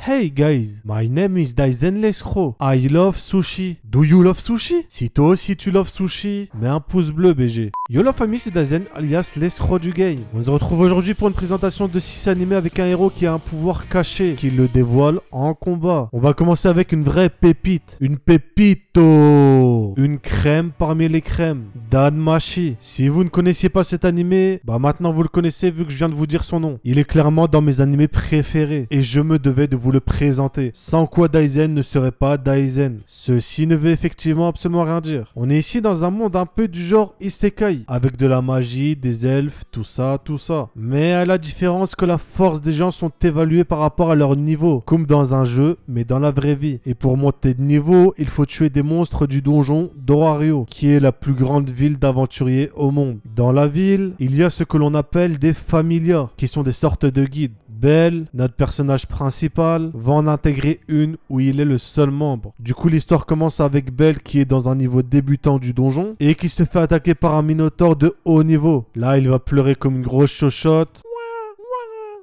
Hey guys, my name is Daizen Lescro. I love sushi. Do you love sushi? Si toi aussi tu loves sushi, mets un pouce bleu BG. Yo la famille, c'est Daizen alias Lescro du game. On se retrouve aujourd'hui pour une présentation de 6 animés avec un héros qui a un pouvoir caché, qui le dévoile en combat. On va commencer avec une vraie pépite. Une pépito. Une crème parmi les crèmes. Danmachi. Si vous ne connaissiez pas cet animé, bah maintenant vous le connaissez vu que je viens de vous dire son nom. Il est clairement dans mes animés préférés et je me devais de vous le présenter. Sans quoi Daizen ne serait pas Daizen. Ceci ne veut effectivement absolument rien dire. On est ici dans un monde un peu du genre Isekai, avec de la magie, des elfes, tout ça, tout ça. Mais à la différence que la force des gens sont évaluées par rapport à leur niveau, comme dans un jeu, mais dans la vraie vie. Et pour monter de niveau, il faut tuer des monstres du donjon d'Orario, qui est la plus grande ville d'aventuriers au monde. Dans la ville, il y a ce que l'on appelle des familias, qui sont des sortes de guides. Belle, notre personnage principal, va en intégrer une où il est le seul membre. Du coup, l'histoire commence avec Belle qui est dans un niveau débutant du donjon et qui se fait attaquer par un minotaure de haut niveau. Là, il va pleurer comme une grosse chochotte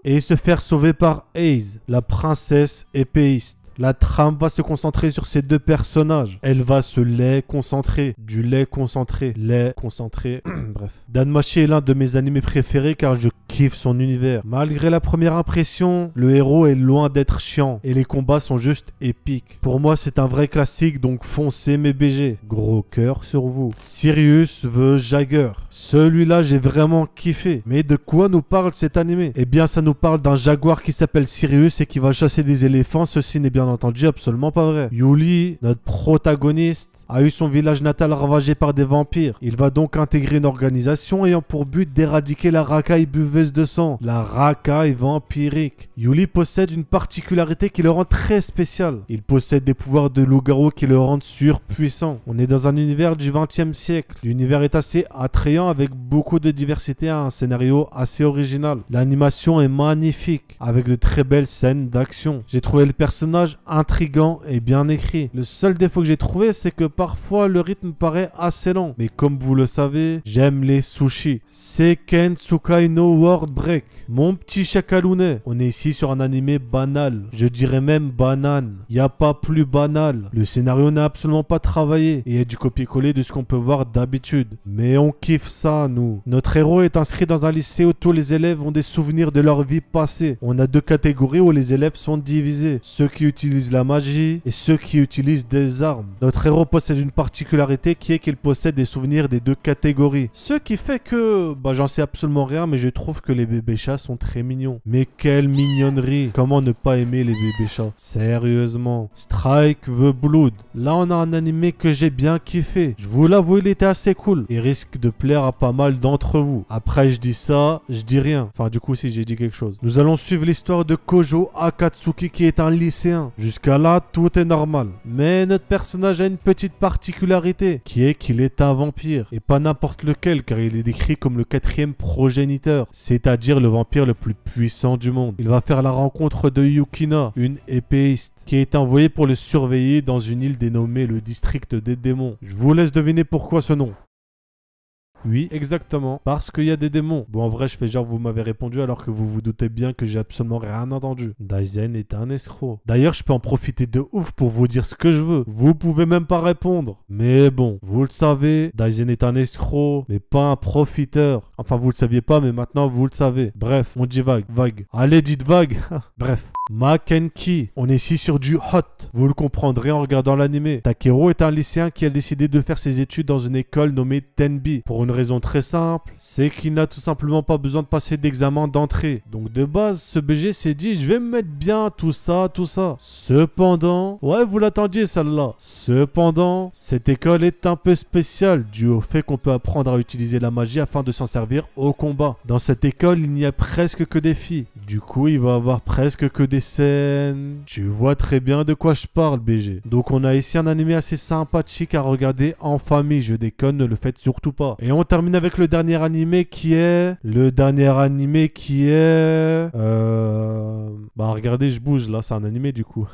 et se faire sauver par Aze, la princesse épéiste. La trame va se concentrer sur ces deux personnages. Elle va se lait concentrer. Du lait concentré. Lait concentré. Bref. Danmachi est l'un de mes animés préférés car je kiffe son univers. Malgré la première impression, le héros est loin d'être chiant et les combats sont juste épiques. Pour moi, c'est un vrai classique, donc foncez mes BG. Gros cœur sur vous. Sirius veut Jagger. Celui-là, j'ai vraiment kiffé. Mais de quoi nous parle cet animé? Eh bien, ça nous parle d'un jaguar qui s'appelle Sirius et qui va chasser des éléphants. Ceci n'est bien entendu absolument pas vrai. Yuli, notre protagoniste, a eu son village natal ravagé par des vampires. Il va donc intégrer une organisation ayant pour but d'éradiquer la racaille buveuse de sang, la racaille vampirique. Yuli possède une particularité qui le rend très spécial. Il possède des pouvoirs de loup-garou qui le rendent surpuissant. On est dans un univers du XXe siècle. L'univers est assez attrayant avec beaucoup de diversité et un scénario assez original. L'animation est magnifique avec de très belles scènes d'action. J'ai trouvé le personnage intriguant et bien écrit. Le seul défaut que j'ai trouvé, c'est que parfois le rythme paraît assez lent. Mais comme vous le savez, j'aime les sushis. Seiken Tsukai no World Break. Mon petit chacalounet. On est ici sur un animé banal. Je dirais même banane. Y a pas plus banal. Le scénario n'est absolument pas travaillé et est du copier-coller de ce qu'on peut voir d'habitude. Mais on kiffe ça, nous. Notre héros est inscrit dans un lycée où tous les élèves ont des souvenirs de leur vie passée. On a deux catégories où les élèves sont divisés. Ceux qui utilisent la magie et ceux qui utilisent des armes. Notre héros possède une particularité qui est qu'il possède des souvenirs des deux catégories. Ce qui fait que, j'en sais absolument rien, mais je trouve que les bébés chats sont très mignons. Mais quelle mignonnerie! Comment ne pas aimer les bébés chats? Sérieusement. Strike the Blood. Là, on a un animé que j'ai bien kiffé. Je vous l'avoue, il était assez cool. Il risque de plaire à pas mal d'entre vous. Après, je dis ça, je dis rien. Enfin, du coup, si j'ai dit quelque chose. Nous allons suivre l'histoire de Kojo Akatsuki qui est un lycéen. Jusqu'à là, tout est normal. Mais notre personnage a une petite particularité, qui est qu'il est un vampire. Et pas n'importe lequel, car il est décrit comme le 4e progéniteur, c'est-à-dire le vampire le plus puissant du monde. Il va faire la rencontre de Yukina, une épéiste, qui est envoyée pour le surveiller dans une île dénommée le district des démons. Je vous laisse deviner pourquoi ce nom. Oui, exactement, parce qu'il y a des démons. Bon, en vrai, je fais genre vous m'avez répondu alors que vous vous doutez bien que j'ai absolument rien entendu. Daizen est un escroc. D'ailleurs, je peux en profiter de ouf pour vous dire ce que je veux. Vous pouvez même pas répondre. Mais bon, vous le savez, Daizen est un escroc, mais pas un profiteur. Enfin, vous le saviez pas, mais maintenant vous le savez. Bref, on dit vague, vague. Allez, dites vague. Bref. Makenki, on est ici sur du hot. Vous le comprendrez en regardant l'animé. Takeru est un lycéen qui a décidé de faire ses études dans une école nommée Tenbi. Pour une raison très simple, c'est qu'il n'a tout simplement pas besoin de passer d'examen d'entrée. Donc de base, ce BG s'est dit, je vais me mettre bien, tout ça, tout ça. Cependant, ouais, vous l'attendiez celle-là. Cependant, cette école est un peu spéciale dû au fait qu'on peut apprendre à utiliser la magie afin de s'en servir au combat. Dans cette école, il n'y a presque que des filles. Du coup, il va avoir presque que des scènes. Tu vois très bien de quoi je parle, BG. Donc on a ici un animé assez sympathique à regarder en famille. Je déconne, ne le faites surtout pas. Et on termine avec le dernier animé qui est... Regardez, je bouge là, c'est un animé du coup.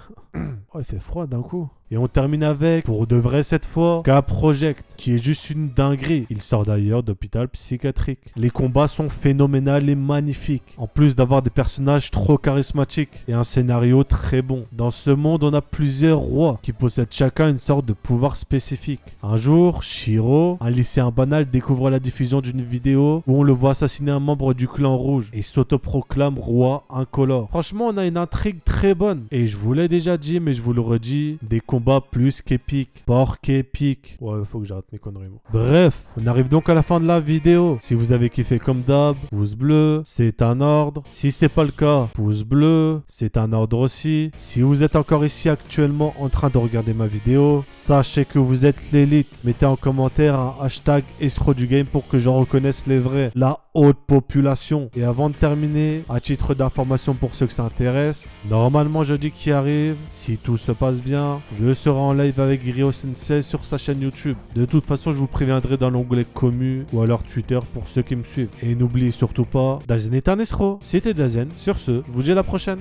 Oh, il fait froid d'un coup. Et on termine avec, pour de vrai cette fois, K-Project, qui est juste une dinguerie. Il sort d'ailleurs d'hôpital psychiatrique. Les combats sont phénoménaux et magnifiques. En plus d'avoir des personnages trop charismatiques et un scénario très bon. Dans ce monde, on a plusieurs rois qui possèdent chacun une sorte de pouvoir spécifique. Un jour, Shiro, un lycéen banal, découvre la diffusion d'une vidéo où on le voit assassiner un membre du clan rouge et s'autoproclame roi incolore. Franchement, on a une intrigue très bonne. Et je vous l'ai déjà dit, mais je vous le redis, des combats plus qu'épiques. Porc épique. Ouais, faut que j'arrête mes conneries, moi. Bref, on arrive donc à la fin de la vidéo. Si vous avez kiffé comme d'hab, pouce bleu, c'est un ordre. Si c'est pas le cas, pouce bleu, c'est un ordre aussi. Si vous êtes encore ici actuellement en train de regarder ma vidéo, sachez que vous êtes l'élite. Mettez en commentaire un hashtag escroc du game pour que j'en reconnaisse les vrais. La haute population. Et avant de terminer, à titre d'information pour ceux que ça intéresse, normalement jeudi qui arrive, si tout se passe bien, je serai en live avec Ryo Sensei sur sa chaîne YouTube. De toute façon, je vous préviendrai dans l'onglet commu ou alors Twitter pour ceux qui me suivent. Et n'oubliez surtout pas, Dazen est un escroc. C'était Dazen. Sur ce, je vous dis à la prochaine.